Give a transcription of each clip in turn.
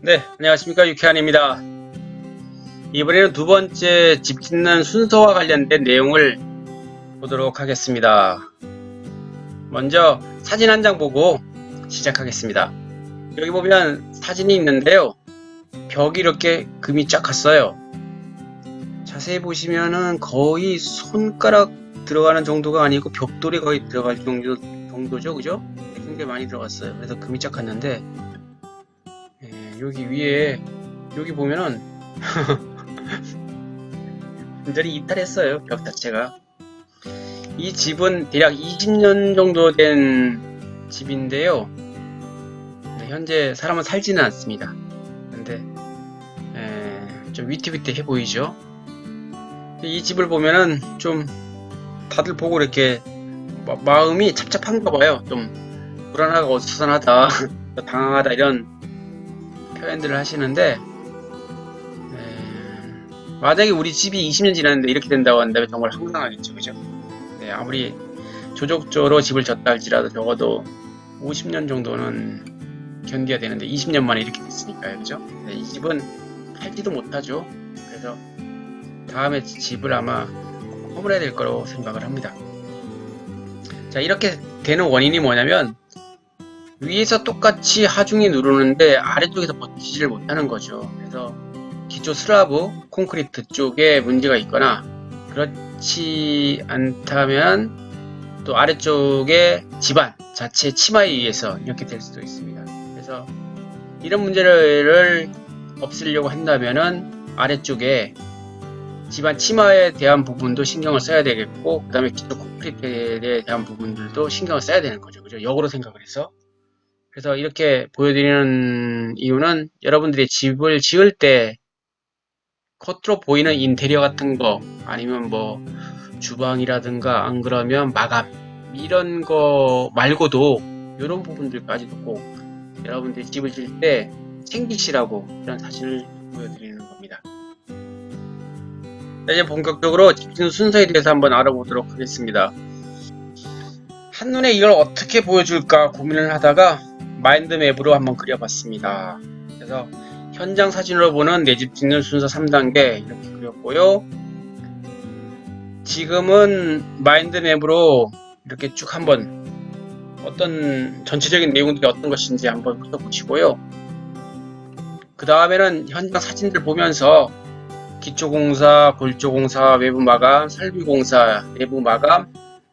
네, 안녕하십니까. 유쾌한입니다. 이번에는 두 번째 집 짓는 순서와 관련된 내용을 보도록 하겠습니다. 먼저 사진 한 장 보고 시작하겠습니다. 여기 보면 사진이 있는데요. 벽이 이렇게 금이 쫙 갔어요. 자세히 보시면은 거의 손가락 들어가는 정도가 아니고 벽돌이 거의 들어갈 정도죠. 그죠? 굉장히 많이 들어갔어요. 그래서 금이 쫙 갔는데, 여기 위에, 여기 보면은 완전히 이탈했어요. 벽 자체가. 이 집은 대략 20년 정도 된 집인데요. 현재 사람은 살지는 않습니다. 근데 좀 위태위태해 보이죠. 이 집을 보면은 좀 다들 보고 이렇게 마음이 찹찹한가 봐요. 좀 불안하고 어수선하다, 당황하다 이런 표현들을 하시는데, 만약에 우리 집이 20년 지났는데 이렇게 된다고 한다면 정말 황당하겠죠. 그죠? 네, 아무리 조족조로 집을 졌다 할지라도 적어도 50년 정도는 견뎌야 되는데 20년 만에 이렇게 됐으니까요. 그죠? 네, 이 집은 팔지도 못하죠. 그래서 다음에 집을 아마 허물어야 될 거라고 생각을 합니다. 자, 이렇게 되는 원인이 뭐냐면 위에서 똑같이 하중이 누르는데 아래쪽에서 버티지를 못하는 거죠. 그래서 기초 슬라브, 콘크리트 쪽에 문제가 있거나 그렇지 않다면 또 아래쪽에 집안 자체 치마에 의해서 이렇게 될 수도 있습니다. 그래서 이런 문제를 없애려고 한다면은 아래쪽에 집안 치마에 대한 부분도 신경을 써야 되겠고, 그 다음에 기초 콘크리트에 대한 부분들도 신경을 써야 되는 거죠. 그죠? 역으로 생각을 해서. 그래서 이렇게 보여드리는 이유는 여러분들이 집을 지을 때 겉으로 보이는 인테리어 같은 거, 아니면 뭐 주방이라든가 안 그러면 마감 이런 거 말고도 이런 부분들까지도 꼭 여러분들이 집을 지을 때 챙기시라고 이런 사실을 보여드리는 겁니다. 자, 이제 본격적으로 집 짓는 순서에 대해서 한번 알아보도록 하겠습니다. 한눈에 이걸 어떻게 보여줄까 고민을 하다가 마인드맵으로 한번 그려봤습니다. 그래서 현장 사진으로 보는 내 집 짓는 순서 3단계 이렇게 그렸고요. 지금은 마인드맵으로 이렇게 쭉 한번 어떤 전체적인 내용들이 어떤 것인지 한번 훑어보시고요. 그 다음에는 현장 사진들 보면서 기초공사, 골조공사, 외부마감, 설비공사, 내부마감,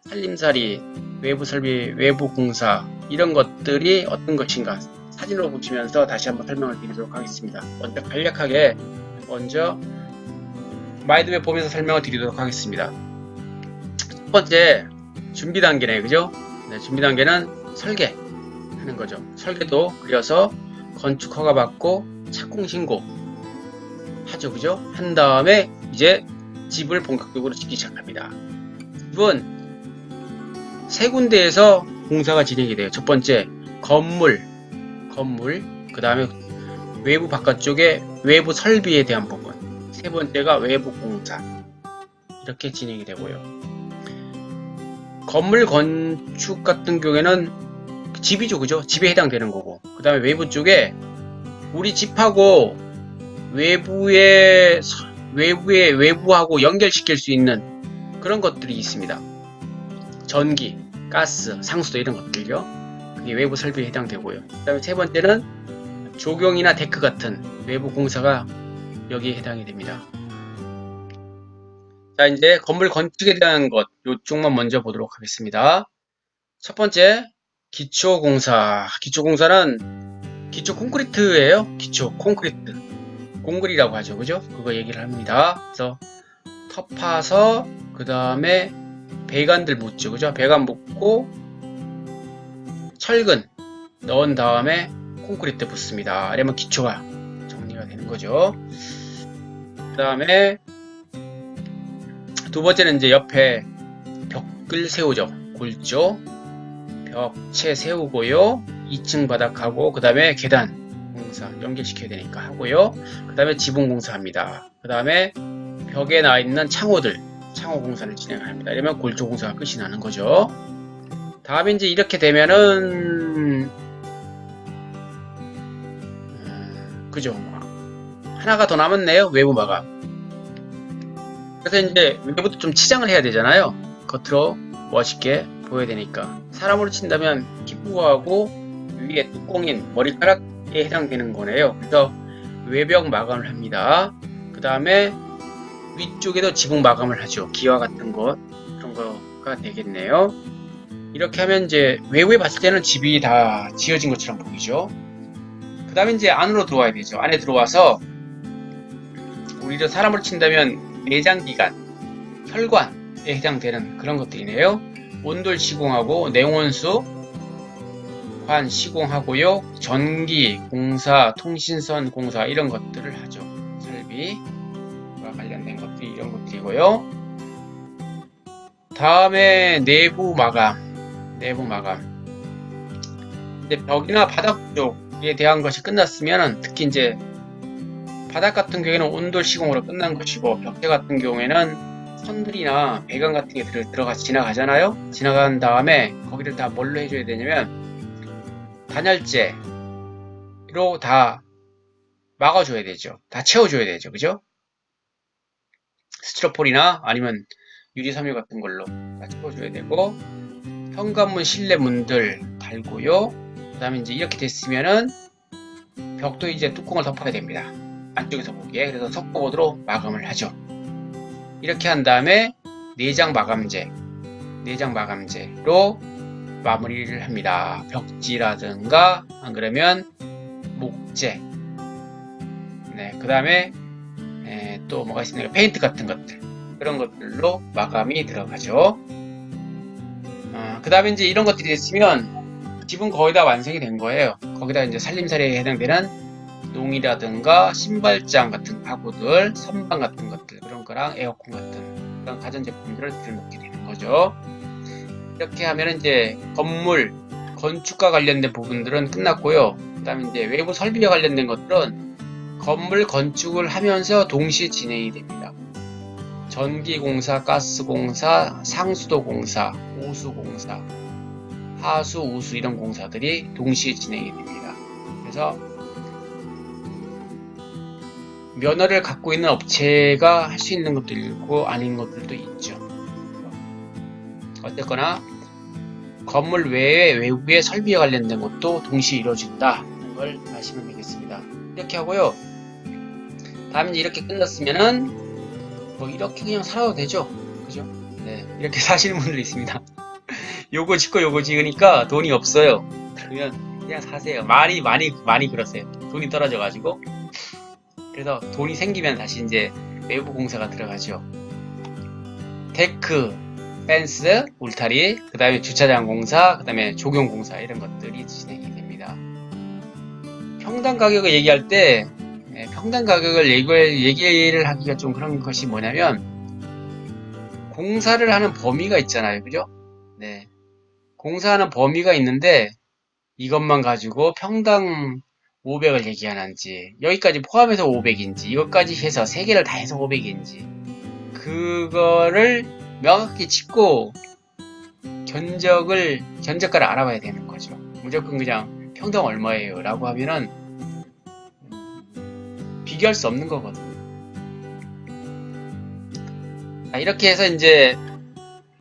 살림살이, 외부설비, 외부공사 이런 것들이 어떤 것인가 사진으로 보시면서 다시 한번 설명을 드리도록 하겠습니다. 먼저 간략하게 마인드맵 보면서 설명을 드리도록 하겠습니다. 첫 번째 준비 단계네, 그죠? 네, 준비 단계는 설계하는 거죠. 설계도 그려서 건축 허가 받고 착공 신고 하죠, 그죠? 한 다음에 이제 집을 본격적으로 짓기 시작합니다. 집은 세 군데에서 공사가 진행이 돼요. 첫 번째 건물, 그 다음에 외부 바깥쪽에 외부 설비에 대한 부분, 세 번째가 외부 공사 이렇게 진행이 되고요. 건물 건축 같은 경우에는 집이죠, 그죠? 집에 해당되는 거고, 그 다음에 외부 쪽에 우리 집하고 외부하고 연결시킬 수 있는 그런 것들이 있습니다. 전기, 가스, 상수도 이런 것들요. 그게 외부 설비에 해당되고요. 그 다음에 세 번째는 조경이나 데크 같은 외부 공사가 여기에 해당이 됩니다. 자, 이제 건물 건축에 대한 것, 요쪽만 먼저 보도록 하겠습니다. 첫 번째, 기초공사. 기초공사는 기초 콘크리트예요. 기초 콘크리트. 공글이라고 하죠. 그죠? 그거 얘기를 합니다. 그래서 터 파서 그 다음에 배관들 묻죠. 그죠? 배관 묻고 철근 넣은 다음에 콘크리트 붓습니다. 이러면 기초가 정리가 되는 거죠. 그 다음에 두 번째는 이제 옆에 벽을 세우죠. 골조 벽체 세우고요. 2층 바닥하고 그 다음에 계단 공사 연결시켜야 되니까 하고요. 그 다음에 지붕 공사합니다. 그 다음에 벽에 나와 있는 창호들, 창호 공사를 진행합니다. 이러면 골조 공사가 끝이 나는 거죠. 다음에 이제 이렇게 되면은 그죠? 하나가 더 남았네요. 외부 마감. 그래서 이제 외부도 좀 치장을 해야 되잖아요. 겉으로 멋있게 보여야 되니까. 사람으로 친다면 피부하고 위에 뚜껑인 머리카락에 해당되는 거네요. 그래서 외벽 마감을 합니다. 그 다음에 위쪽에도 지붕 마감을 하죠. 기와 같은 것, 그런 거가 되겠네요. 이렇게 하면 이제 외부에 봤을 때는 집이 다 지어진 것처럼 보이죠. 그 다음에 이제 안으로 들어와야 되죠. 안에 들어와서 우리도 사람으로 친다면 내장기관, 혈관에 해당되는 그런 것들이네요. 온돌 시공하고 내원수, 관 시공하고요. 전기, 공사, 통신선 공사 이런 것들을 하죠. 설비와 관련된 것들이 이런 것들이고요. 다음에 내부 마감. 근데 벽이나 바닥 쪽에 대한 것이 끝났으면 특히 이제 바닥 같은 경우에는 온돌 시공으로 끝난 것이고 벽체 같은 경우에는 선들이나 배관 같은 게 지나가잖아요. 지나간 다음에 거기를 다 뭘로 해줘야 되냐면 단열재로 다 막아줘야 되죠. 다 채워줘야 되죠. 그죠? 스티로폴이나 아니면 유리섬유 같은 걸로 다 채워줘야 되고 현관문 실내 문들 달고요. 그 다음에 이제 이렇게 됐으면은 벽도 이제 뚜껑을 덮어야 됩니다. 안쪽에서 보기에. 그래서 석고보드로 마감을 하죠. 이렇게 한 다음에 내장 마감재로 마무리를 합니다. 벽지라든가 안 그러면 목재. 네, 그 다음에 또 뭐가 있습니까? 페인트 같은 것들, 그런 것들로 마감이 들어가죠. 그 다음에 이제 이런 것들이 됐으면 집은 거의 다 완성이 된 거예요. 거기다 이제 살림살이에 해당되는 농이라든가 신발장 같은 가구들, 선반 같은 것들, 그런 거랑 에어컨 같은 그런 가전제품들을 들여놓게 되는 거죠. 이렇게 하면 이제 건물, 건축과 관련된 부분들은 끝났고요. 그 다음에 이제 외부 설비와 관련된 것들은 건물 건축을 하면서 동시에 진행이 됩니다. 전기공사, 가스공사, 상수도공사, 오수공사, 하수, 우수 이런 공사들이 동시에 진행이 됩니다. 그래서 면허를 갖고 있는 업체가 할 수 있는 것도 있고 아닌 것들도 있죠. 어쨌거나 건물 외에 외부의 설비에 관련된 것도 동시에 이루어진다는 걸 아시면 되겠습니다. 이렇게 하고요. 다음에 이렇게 끝났으면은 뭐 이렇게 그냥 살아도 되죠. 그죠? 네, 이렇게 사시는 분들 있습니다. 요거 짓고 요거 지으니까 돈이 없어요. 그러면 그냥 사세요. 많이 그러세요. 돈이 떨어져가지고. 그래서 돈이 생기면 다시 이제 외부 공사가 들어가죠. 데크, 펜스, 울타리, 그 다음에 주차장 공사, 그 다음에 조경 공사 이런 것들이 진행이 됩니다. 평당 가격을 얘기할 때 평당 가격을 얘기를 하기가 좀 그런 것이 뭐냐면 공사를 하는 범위가 있잖아요. 그죠? 네. 공사하는 범위가 있는데 이것만 가지고 평당 500을 얘기하는지 여기까지 포함해서 500인지 이것까지 해서 3개를 다 해서 500인지 그거를 명확히 짚고 견적가를 알아봐야 되는 거죠. 무조건 그냥 평당 얼마예요 라고 하면은 비교할 수 없는 거거든요. 이렇게 해서 이제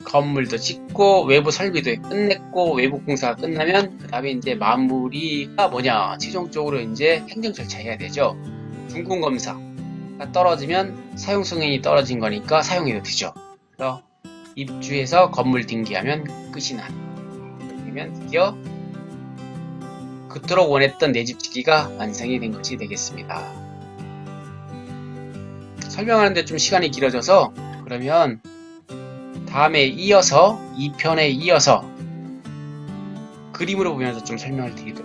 건물도 짓고 외부 설비도 끝냈고 외부 공사가 끝나면 그 다음에 이제 마무리가 뭐냐, 최종적으로 이제 행정 절차 해야 되죠. 준공 검사가 떨어지면 사용 승인이 떨어진 거니까 사용해도 되죠. 그래서 입주해서 건물 등기하면 끝이 나는 거예요. 그러면 드디어 그토록 원했던 내 집 짓기가 완성이 된 것이 되겠습니다. 설명하는데 좀 시간이 길어져서 그러면 다음에 이어서 2편에 이어서 그림으로 보면서 좀 설명을 드리도록